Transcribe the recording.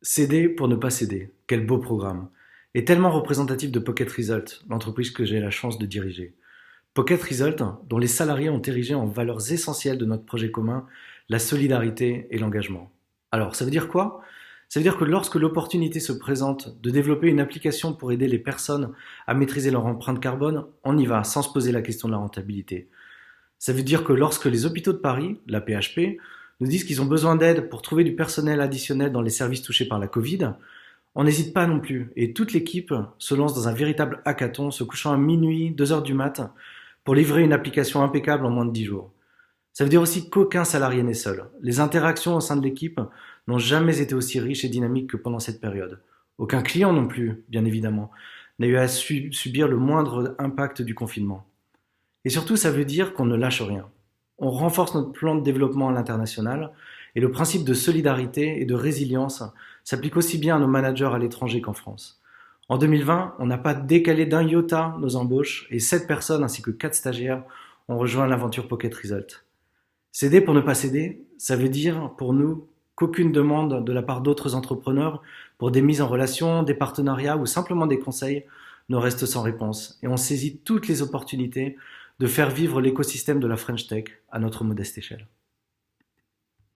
Céder pour ne pas céder, quel beau programme. Et tellement représentatif de Pocket Result, l'entreprise que j'ai la chance de diriger. Pocket Result, dont les salariés ont érigé en valeurs essentielles de notre projet commun la solidarité et l'engagement. Alors, ça veut dire quoi? Ça veut dire que lorsque l'opportunité se présente de développer une application pour aider les personnes à maîtriser leur empreinte carbone, on y va sans se poser la question de la rentabilité. Ça veut dire que lorsque les hôpitaux de Paris, la PHP, nous disent qu'ils ont besoin d'aide pour trouver du personnel additionnel dans les services touchés par la Covid, on n'hésite pas non plus. Et toute l'équipe se lance dans un véritable hackathon, se couchant à minuit, 2 heures du mat, pour livrer une application impeccable en moins de 10 jours. Ça veut dire aussi qu'aucun salarié n'est seul. Les interactions au sein de l'équipe n'ont jamais été aussi riches et dynamiques que pendant cette période. Aucun client non plus, bien évidemment, n'a eu à subir le moindre impact du confinement. Et surtout, ça veut dire qu'on ne lâche rien. On renforce notre plan de développement à l'international et le principe de solidarité et de résilience s'applique aussi bien à nos managers à l'étranger qu'en France. En 2020, on n'a pas décalé d'un iota nos embauches et 7 personnes ainsi que 4 stagiaires ont rejoint l'aventure Pocket Result. Céder pour ne pas céder, ça veut dire pour nous qu'aucune demande de la part d'autres entrepreneurs pour des mises en relation, des partenariats ou simplement des conseils ne reste sans réponse. Et on saisit toutes les opportunités de faire vivre l'écosystème de la French Tech à notre modeste échelle.